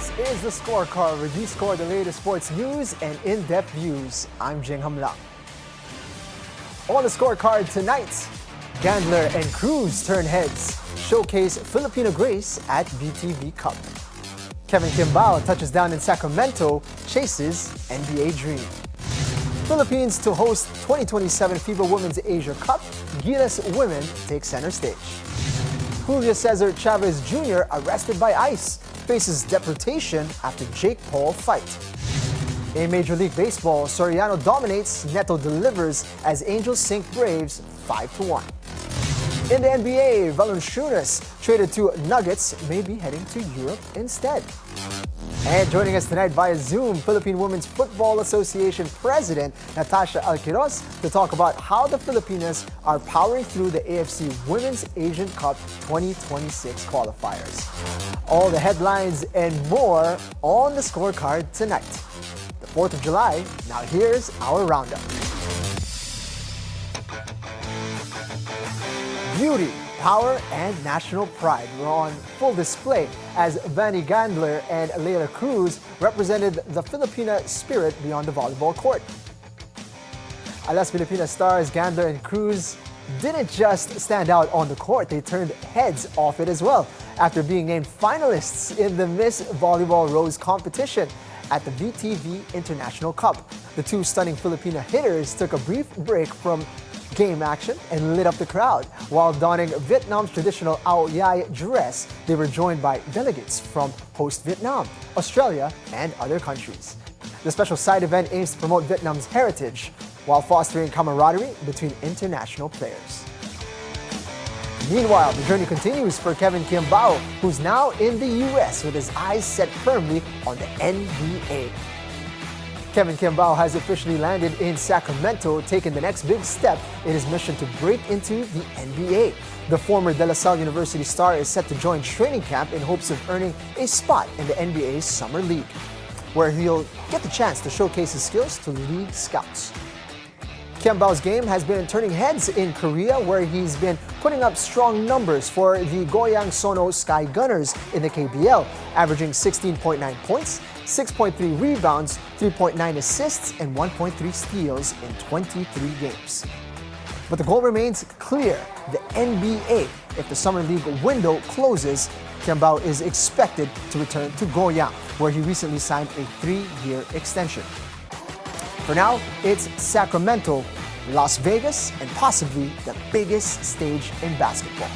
This is the Scorecard, where we score the latest sports news and in-depth views. I'm Jing Jamlang. On the Scorecard tonight, Gandler and Cruz turn heads, showcase Filipino grace at BTV Cup. Kevin Quiambao touches down in Sacramento, chases NBA dream. Philippines to host 2027 FIBA Women's Asia Cup, Gilas women take center stage. Julio César Chávez Jr. arrested by ICE, faces deportation after Jake Paul fight. In Major League Baseball, Soriano dominates, Neto delivers as Angels sink Braves 5-1. In the NBA, Valančiūnas traded to Nuggets, may be heading to Europe instead. And joining us tonight via Zoom, Philippine Women's Football Association President Natasha Alquiros to talk about how the Filipinas are powering through the AFC Women's Asian Cup 2026 qualifiers. All the headlines and more on the Scorecard tonight. The 4th of July, now here's our roundup. Beauty, power, and national pride were on full display as Vanie Gandler and Leila Cruz represented the Filipina spirit beyond the volleyball court. Alas Filipina stars Gandler and Cruz didn't just stand out on the court, they turned heads off it as well after being named finalists in the Miss Volleyball Rose competition at the VTV International Cup. The two stunning Filipina hitters took a brief break from game action and lit up the crowd. While donning Vietnam's traditional ao dai dress, they were joined by delegates from host Vietnam, Australia, and other countries. The special side event aims to promote Vietnam's heritage while fostering camaraderie between international players. Meanwhile, the journey continues for Kevin Quiambao, who's now in the US with his eyes set firmly on the NBA. Kevin Quiambao has officially landed in Sacramento, taking the next big step in his mission to break into the NBA. The former De La Salle University star is set to join training camp in hopes of earning a spot in the NBA's Summer League, where he'll get the chance to showcase his skills to league scouts. Quiambao's game has been turning heads in Korea, where he's been putting up strong numbers for the Goyang Sono Sky Gunners in the KBL, averaging 16.9 points, 6.3 rebounds, 3.9 assists, and 1.3 steals in 23 games. But the goal remains clear: the NBA. If the Summer League window closes, Quiambao is expected to return to Goyang, where he recently signed a 3-year extension. For now, it's Sacramento, Las Vegas, and possibly the biggest stage in basketball.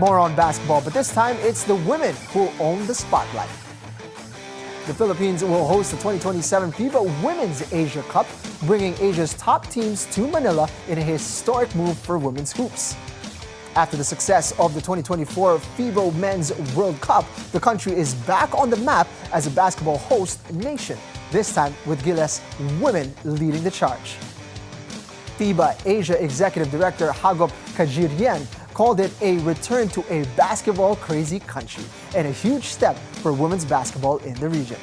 More on basketball, but this time it's the women who own the spotlight. The Philippines will host the 2027 FIBA Women's Asia Cup, bringing Asia's top teams to Manila in a historic move for women's hoops. After the success of the 2024 FIBA Men's World Cup, the country is back on the map as a basketball host nation, this time with Gilas women leading the charge. FIBA Asia Executive Director Hagop Kajirian called it a return to a basketball-crazy country and a huge step for women's basketball in the region.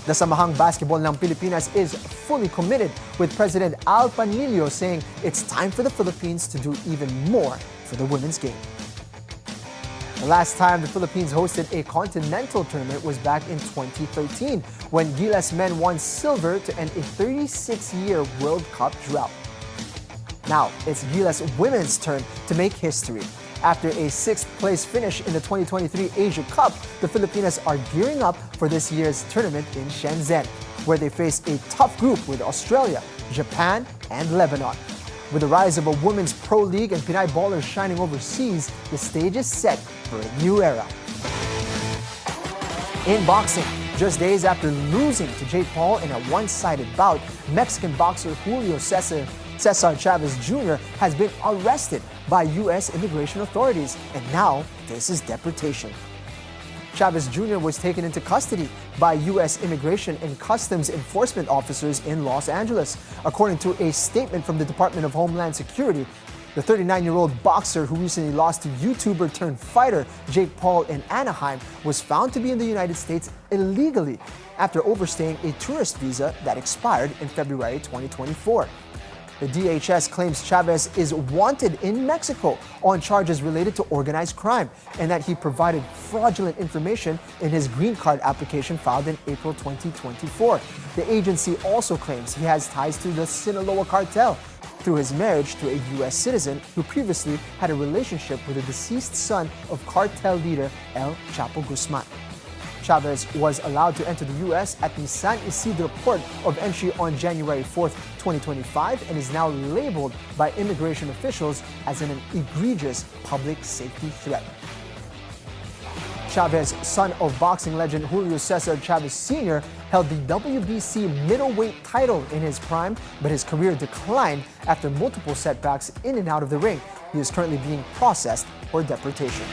The Samahang Basketball ng Pilipinas is fully committed, with President Al Panlilio saying it's time for the Philippines to do even more for the women's game. The last time the Philippines hosted a continental tournament was back in 2013, when Gilas men won silver to end a 36-year World Cup drought. Now, it's Gilas women's turn to make history. After a 6th-place finish in the 2023 Asia Cup, the Filipinas are gearing up for this year's tournament in Shenzhen, where they face a tough group with Australia, Japan, and Lebanon. With the rise of a women's pro league and Pinay ballers shining overseas, the stage is set for a new era. In boxing, just days after losing to Jake Paul in a one-sided bout, Mexican boxer Julio César Chavez Jr. has been arrested by U.S. immigration authorities and now faces deportation. Chavez Jr. was taken into custody by U.S. Immigration and Customs Enforcement officers in Los Angeles. According to a statement from the Department of Homeland Security, the 39-year-old boxer who recently lost to YouTuber-turned-fighter Jake Paul in Anaheim was found to be in the United States illegally after overstaying a tourist visa that expired in February 2024. The DHS claims Chavez is wanted in Mexico on charges related to organized crime and that he provided fraudulent information in his green card application filed in April 2024. The agency also claims he has ties to the Sinaloa cartel through his marriage to a U.S. citizen who previously had a relationship with the deceased son of cartel leader El Chapo Guzman. Chavez was allowed to enter the U.S. at the San Isidro port of entry on January 4, 2025, and is now labeled by immigration officials as an egregious public safety threat. Chavez, son of boxing legend Julio César Chávez Jr., held the WBC middleweight title in his prime, but his career declined after multiple setbacks in and out of the ring. He is currently being processed for deportation.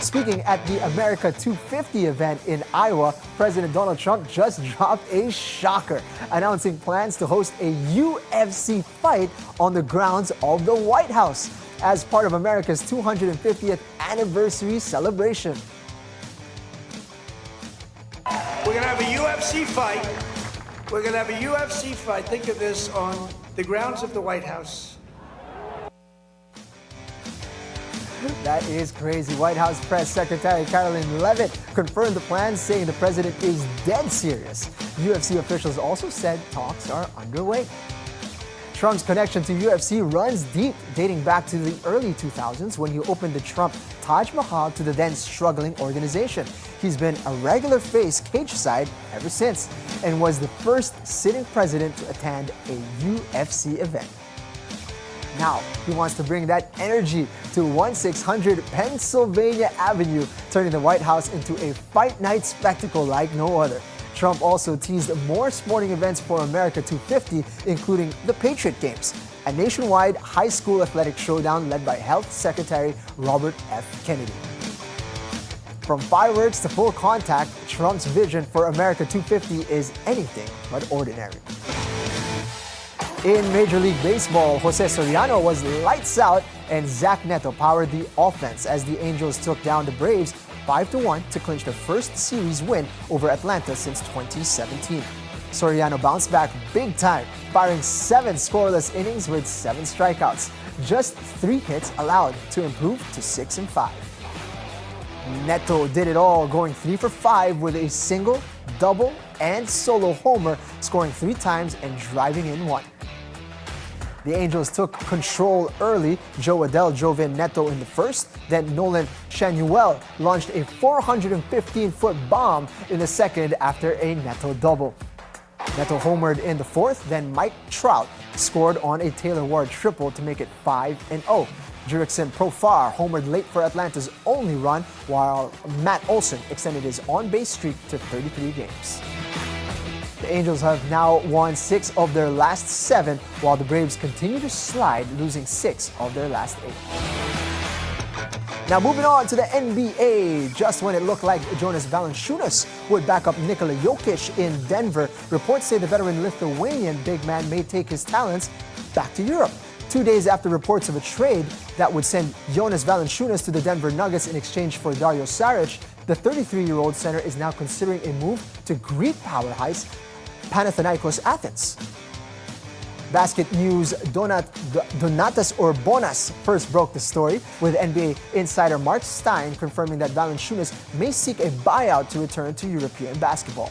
Speaking at the America 250 event in Iowa, President Donald Trump just dropped a shocker, announcing plans to host a UFC fight on the grounds of the White House as part of America's 250th anniversary celebration. We're going to have a UFC fight. We're going to have a UFC fight. Think of this, on the grounds of the White House. That is crazy. White House Press Secretary Caroline Leavitt confirmed the plans, saying the president is dead serious. UFC officials also said talks are underway. Trump's connection to UFC runs deep, dating back to the early 2000s when he opened the Trump Taj Mahal to the then struggling organization. He's been a regular face cage-side ever since and was the first sitting president to attend a UFC event. Now, he wants to bring that energy to 1600 Pennsylvania Avenue, turning the White House into a fight night spectacle like no other. Trump also teased more sporting events for America 250, including the Patriot Games, a nationwide high school athletic showdown led by Health Secretary Robert F. Kennedy. From fireworks to full contact, Trump's vision for America 250 is anything but ordinary. In Major League Baseball, Jose Soriano was lights out and Zach Neto powered the offense as the Angels took down the Braves 5-1 to clinch their first series win over Atlanta since 2017. Soriano bounced back big time, firing 7 scoreless innings with 7 strikeouts. Just 3 hits allowed to improve to 6-5. Neto did it all, going 3 for 5 with a single, double, and solo homer, scoring 3 times and driving in 1. The Angels took control early. Joe Adell drove in Neto in the first. Then Nolan Shanuel launched a 415-foot bomb in the second after a Neto double. Neto homered in the fourth. Then Mike Trout scored on a Taylor Ward triple to make it 5-0. Jurickson Profar homered late for Atlanta's only run, while Matt Olson extended his on-base streak to 33 games. The Angels have now won 6 of their last 7, while the Braves continue to slide, losing 6 of their last 8. Now moving on to the NBA. Just when it looked like Jonas Valanciunas would back up Nikola Jokic in Denver, reports say the veteran Lithuanian big man may take his talents back to Europe. 2 days after reports of a trade that would send Jonas Valanciunas to the Denver Nuggets in exchange for Dario Saric, the 33-year-old center is now considering a move to Greek powerhouse Panathinaikos Athens. Basket News' Donatas Urbonas first broke the story, with NBA insider Mark Stein confirming that Valanciunas may seek a buyout to return to European basketball.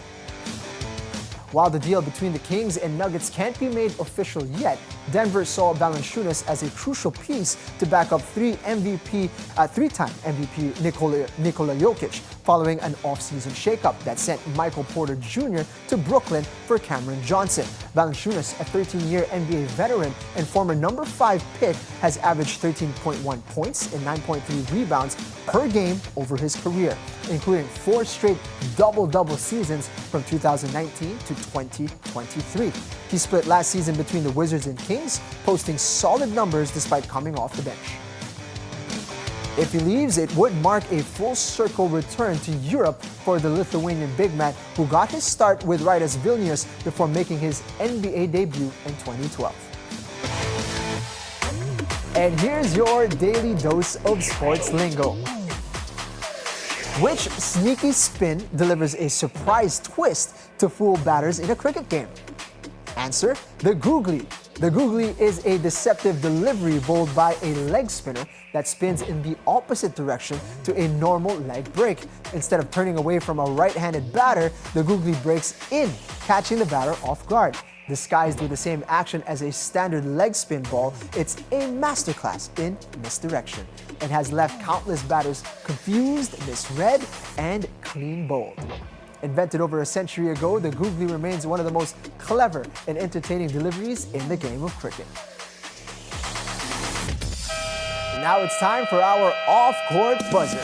While the deal between the Kings and Nuggets can't be made official yet, Denver saw Valanciunas as a crucial piece to back up three-time MVP Nikola Jokic, following an off-season shakeup that sent Michael Porter Jr. to Brooklyn for Cameron Johnson. Valanciunas, a 13-year NBA veteran and former number 5 pick, has averaged 13.1 points and 9.3 rebounds per game over his career, including 4 straight double-double seasons from 2019 to 2023. He split last season between the Wizards and Kings, posting solid numbers despite coming off the bench. If he leaves, it would mark a full-circle return to Europe for the Lithuanian big man who got his start with Rytas Vilnius before making his NBA debut in 2012. And here's your daily dose of sports lingo. Which sneaky spin delivers a surprise twist to fool batters in a cricket game? Answer, the googly. The googly is a deceptive delivery bowled by a leg spinner that spins in the opposite direction to a normal leg break. Instead of turning away from a right-handed batter, the googly breaks in, catching the batter off guard. Disguised with the same action as a standard leg spin ball, it's a masterclass in misdirection and has left countless batters confused, misread, and clean bowled. Invented over a century ago, the googly remains one of the most clever and entertaining deliveries in the game of cricket. Now it's time for our off-court buzzer.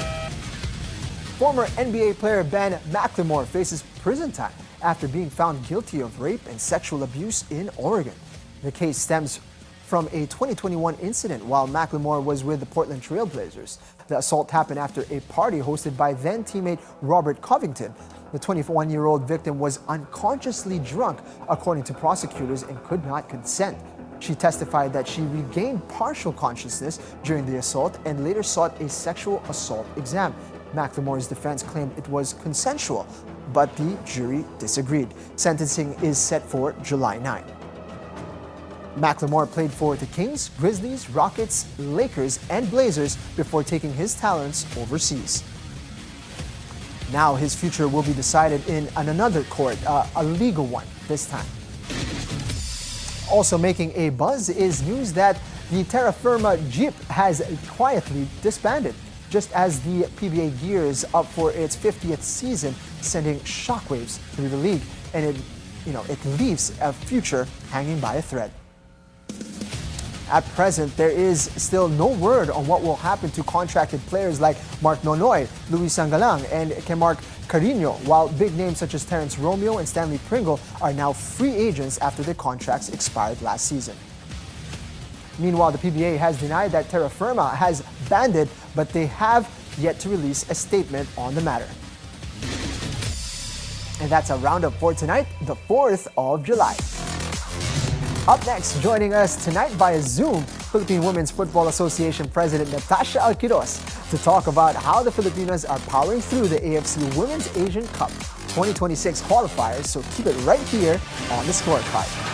Former NBA player Ben McLemore faces prison time after being found guilty of rape and sexual abuse in Oregon. The case stems from a 2021 incident while McLemore was with the Portland Trail Blazers. The assault happened after a party hosted by then-teammate Robert Covington. The 21-year-old victim was unconsciously drunk, according to prosecutors, and could not consent. She testified that she regained partial consciousness during the assault and later sought a sexual assault exam. McLemore's defense claimed it was consensual, but the jury disagreed. Sentencing is set for July 9. McLemore played for the Kings, Grizzlies, Rockets, Lakers, and Blazers before taking his talents overseas. Now his future will be decided in another court, a legal one this time. Also making a buzz is news that the Terra Firma Jeep has quietly disbanded, just as the PBA gears up for its 50th season, sending shockwaves through the league, and it leaves a future hanging by a thread. At present, there is still no word on what will happen to contracted players like Mark Nonoy, Luis Sangalang, and Kemark Carino, while big names such as Terrence Romeo and Stanley Pringle are now free agents after their contracts expired last season. Meanwhile, the PBA has denied that Terra Firma has banned it, but they have yet to release a statement on the matter. And that's a roundup for tonight, the 4th of July. Up next, joining us tonight via Zoom, Philippine Women's Football Association President Natasha Alquiros to talk about how the Filipinas are powering through the AFC Women's Asian Cup 2026 qualifiers. So keep it right here on the Scorecard.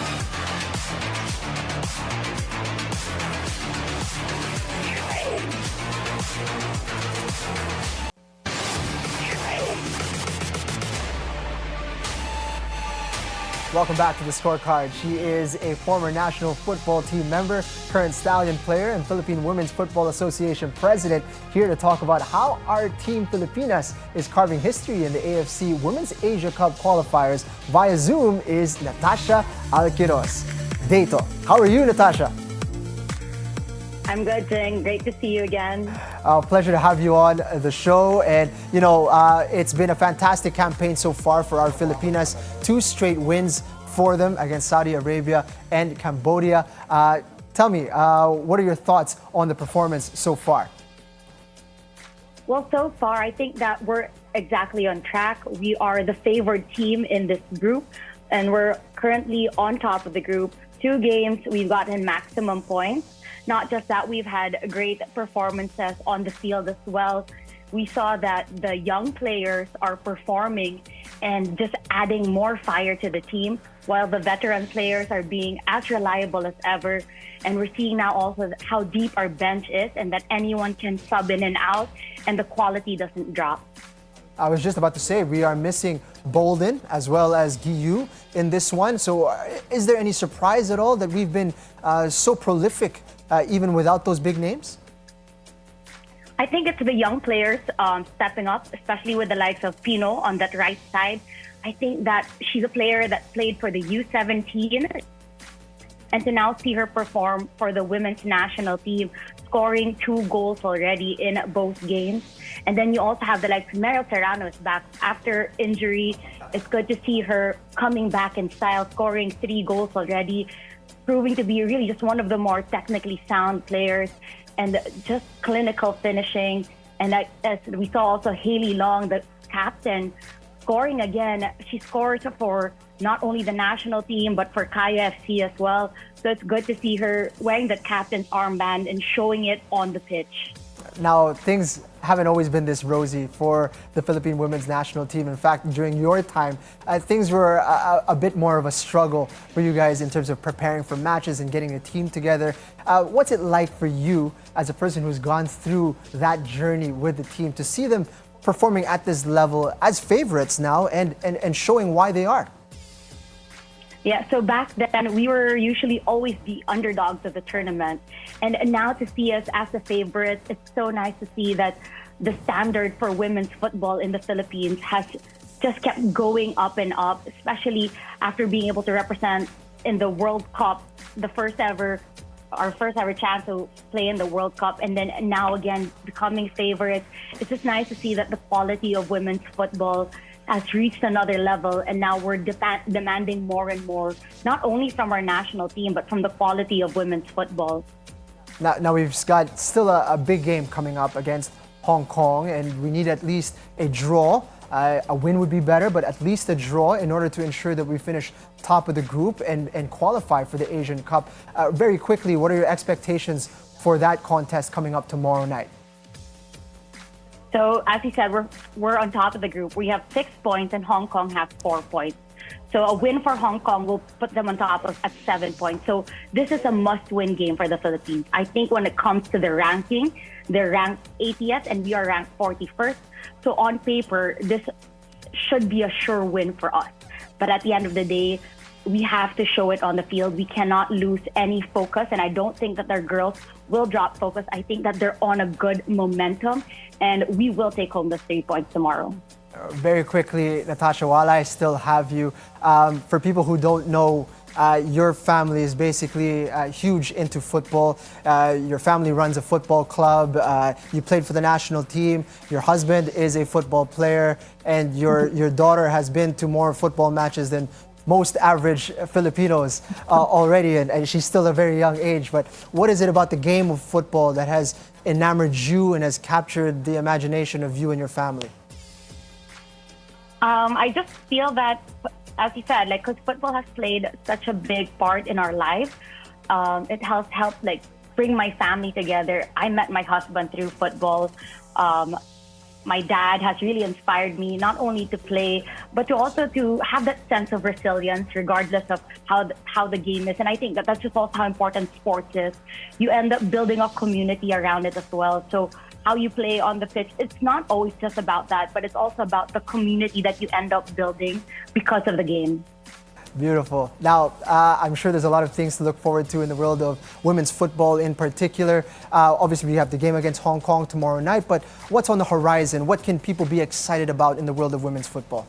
Welcome back to the Scorecard. She is a former national football team member, current Stallion player, and Philippine Women's Football Association president, here to talk about how our team Filipinas is carving history in the AFC Women's Asia Cup qualifiers. Via Zoom is Natasha Alquiros. Dato. How are you, Natasha? I'm good, Jing. Great to see you again. Pleasure to have you on the show. And, it's been a fantastic campaign so far for our Filipinas. 2 straight wins for them against Saudi Arabia and Cambodia. Tell me, what are your thoughts on the performance so far? Well, so far, I think that we're exactly on track. We are the favored team in this group, and we're currently on top of the group. 2 games, we've gotten maximum points. Not just that, we've had great performances on the field as well. We saw that the young players are performing and just adding more fire to the team, while the veteran players are being as reliable as ever. And we're seeing now also how deep our bench is and that anyone can sub in and out and the quality doesn't drop. I was just about to say, we are missing Bolden as well as Guiyu in this one. So is there any surprise at all that we've been so prolific even without those big names? I think it's the young players stepping up, especially with the likes of Pino on that right side. I think that she's a player that played for the U17, and to now see her perform for the women's national team, scoring 2 goals already in both games. And then you also have the likes of Meryl Serrano is back after injury. It's good to see her coming back in style, scoring 3 goals already, proving to be really just one of the more technically sound players and just clinical finishing. And as we saw also Haley Long, the captain, scoring again. She scores for not only the national team, but for Kaya FC as well. So it's good to see her wearing the captain's armband and showing it on the pitch. Now, things haven't always been this rosy for the Philippine women's national team. In fact, during your time, things were a bit more of a struggle for you guys in terms of preparing for matches and getting a team together. What's it like for you as a person who's gone through that journey with the team to see them performing at this level as favorites now and showing why they are? Yeah, so back then we were usually always the underdogs of the tournament. And now to see us as the favorites, it's so nice to see that the standard for women's football in the Philippines has just kept going up and up, especially after being able to represent in the World Cup, our first ever chance to play in the World Cup, and then now again becoming favorites. It's just nice to see that the quality of women's football has reached another level, and now we're demanding more and more, not only from our national team, but from the quality of women's football. Now we've got still a big game coming up against Hong Kong, and we need at least a draw. A win would be better, but at least a draw in order to ensure that we finish top of the group and qualify for the Asian Cup. Very quickly, what are your expectations for that contest coming up tomorrow night? So as you said, we're on top of the group. We have 6 points and Hong Kong has 4 points. So a win for Hong Kong will put them on top at 7 points. So this is a must-win game for the Philippines. I think when it comes to the ranking, they're ranked 80th and we are ranked 41st. So on paper, this should be a sure win for us. But at the end of the day, we have to show it on the field. We cannot lose any focus, and I don't think that our girls will drop focus. I think that they're on a good momentum, and we will take home the 3 points tomorrow. Very quickly, Natasha, while I still have you, for people who don't know, your family is basically huge into football. Your family runs a football club. You played for the national team. Your husband is a football player, and your daughter has been to more football matches than most average Filipinos already, and she's still a very young age. But what is it about the game of football that has enamored you and has captured the imagination of you and your family? I just feel that, as you said, because football has played such a big part in our life, it has helped bring my family together. I met my husband through football. My dad has really inspired me not only to play, but to also to have that sense of resilience regardless of how the game is. And I think that that's just also how important sports is. You end up building a community around it as well. So how you play on the pitch, it's not always just about that, but it's also about the community that you end up building because of the game. Beautiful. Now, I'm sure there's a lot of things to look forward to in the world of women's football in particular. Obviously, we have the game against Hong Kong tomorrow night, but what's on the horizon? What can people be excited about in the world of women's football?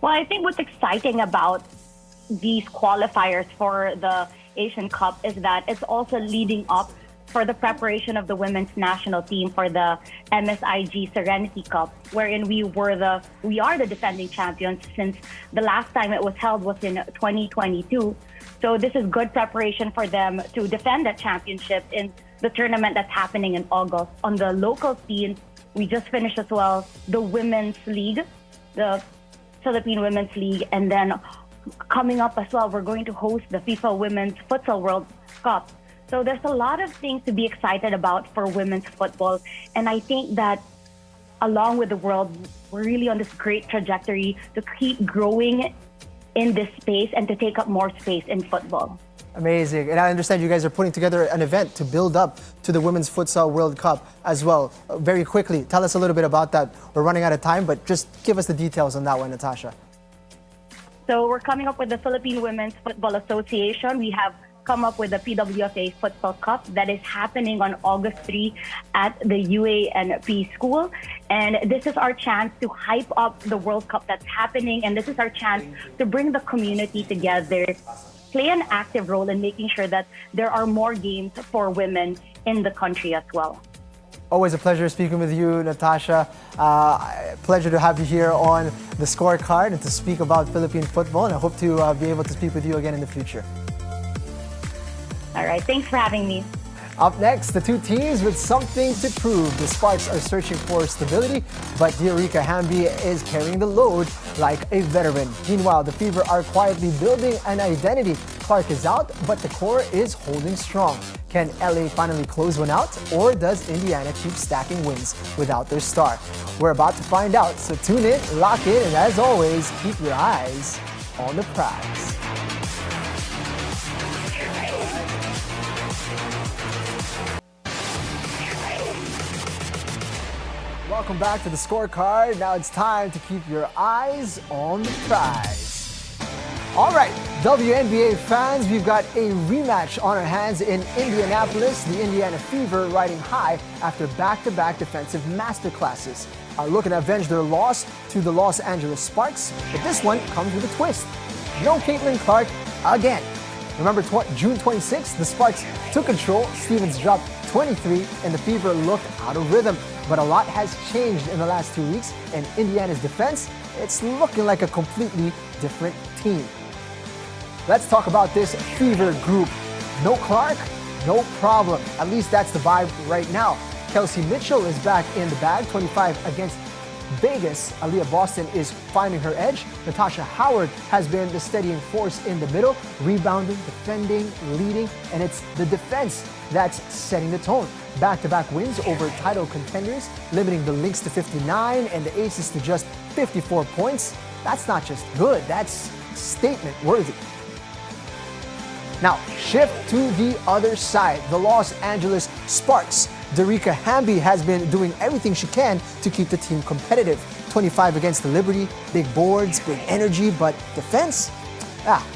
Well, I think what's exciting about these qualifiers for the Asian Cup is that it's also leading up for the preparation of the women's national team for the MSIG Serenity Cup, wherein we are the defending champions since the last time it was held was in 2022. So this is good preparation for them to defend that championship in the tournament that's happening in August. On the local scene, we just finished as well the Women's League, the Philippine Women's League, and then coming up as well, we're going to host the FIFA Women's Futsal World Cup. So there's a lot of things to be excited about for women's football. And I think that along with the world, we're really on this great trajectory to keep growing in this space and to take up more space in football. Amazing. And I understand you guys are putting together an event to build up to the Women's Futsal World Cup as well. Very quickly, tell us a little bit about that. We're running out of time, but just give us the details on that one, Natasha. So we're coming up with the Philippine Women's Football Association. We have come up with the PWFA Futsal Cup that is happening on August 3 at the UANP school. And this is our chance to hype up the World Cup that's happening. And this is our chance to bring the community together, play an active role in making sure that there are more games for women in the country as well. Always a pleasure speaking with you, Natasha. Pleasure to have you here on the Scorecard and to speak about Philippine football. And I hope to be able to speak with you again in the future. All right. Thanks for having me. Up next, the two teams with something to prove. The Sparks are searching for stability, but Diarika Hamby is carrying the load like a veteran. Meanwhile, the Fever are quietly building an identity. Clark is out, but the core is holding strong. Can LA finally close one out, or does Indiana keep stacking wins without their star? We're about to find out, so tune in, lock in, and as always, keep your eyes on the prize. Welcome back to the Scorecard. Now it's time to keep your eyes on the prize. All right, WNBA fans, we've got a rematch on our hands in Indianapolis. The Indiana Fever riding high after back-to-back defensive masterclasses are looking to avenge their loss to the Los Angeles Sparks, but this one comes with a twist. No Caitlin Clark again. Remember June 26th, the Sparks took control, Stevens dropped 23, and the Fever looked out of rhythm. But a lot has changed in the last 2 weeks, and Indiana's defense, it's looking like a completely different team. Let's talk about this Fever group. No Clark, no problem. At least that's the vibe right now. Kelsey Mitchell is back in the bag, 25 against Vegas. Aaliyah Boston is finding her edge. Natasha Howard has been the steadying force in the middle, rebounding, defending, leading, and it's the defense that's setting the tone. Back-to-back wins over title contenders, limiting the Lynx to 59 and the Aces to just 54 points. That's not just good, that's statement worthy. Now, shift to the other side, the Los Angeles Sparks. Diarika Hamby has been doing everything she can to keep the team competitive. 25 against the Liberty, big boards, big energy, but defense?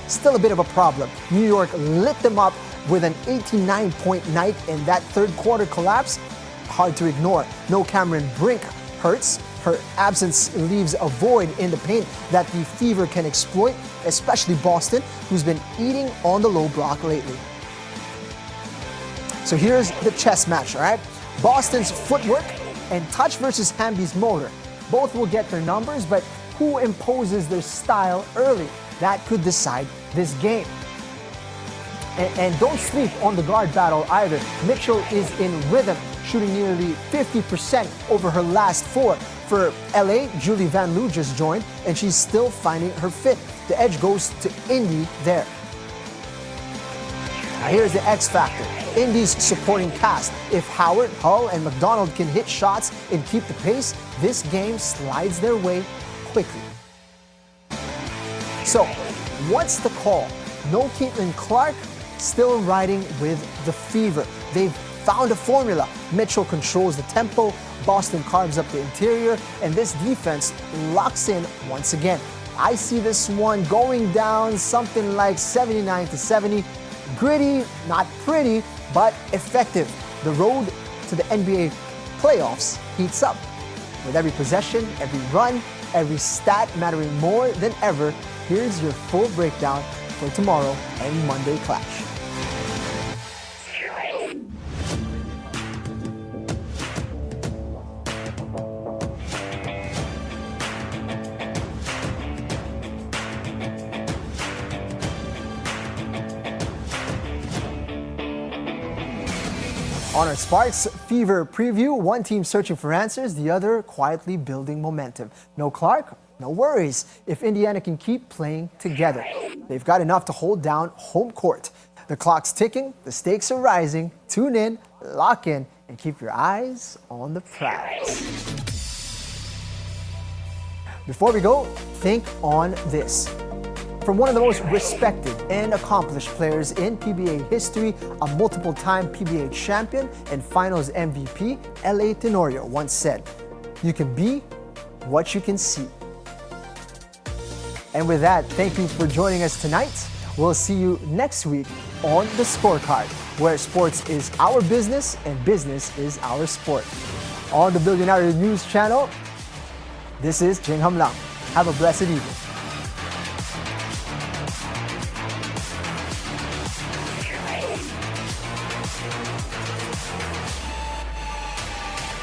Still a bit of a problem. New York lit them up with an 89-point night, and that third quarter collapse, hard to ignore. No Cameron Brink hurts. Her absence leaves a void in the paint that the Fever can exploit, especially Boston, who's been eating on the low block lately. So here's the chess match, all right? Boston's footwork and touch versus Hamby's motor. Both will get their numbers, but who imposes their style early? That could decide this game. And don't sleep on the guard battle either. Mitchell is in rhythm, shooting nearly 50% over her last four. For LA, Julie Van Loo just joined, and she's still finding her fit. The edge goes to Indy there. Now here's the X factor. Indy's supporting cast. If Howard, Hull, and McDonald can hit shots and keep the pace, this game slides their way quickly. So, what's the call? No Caitlin Clark, still riding with the Fever. They've found a formula. Mitchell controls the tempo, Boston carves up the interior, and this defense locks in once again. I see this one going down something like 79-70. Gritty, not pretty, but effective. The road to the NBA playoffs heats up. With every possession, every run, every stat mattering more than ever, here's your full breakdown for tomorrow and Monday clash. On our Sparks Fever preview, one team searching for answers, the other quietly building momentum. No Clark? No worries. If Indiana can keep playing together, they've got enough to hold down home court. The clock's ticking, the stakes are rising. Tune in, lock in, and keep your eyes on the prize. Before we go, think on this. From one of the most respected and accomplished players in PBA history, a multiple-time PBA champion and finals MVP, L.A. Tenorio once said, "You can be what you can see." And with that, thank you for joining us tonight. We'll see you next week on The Scorecard, where sports is our business and business is our sport. On the Billionaire News Channel, this is Jing Jamlang. Have a blessed evening.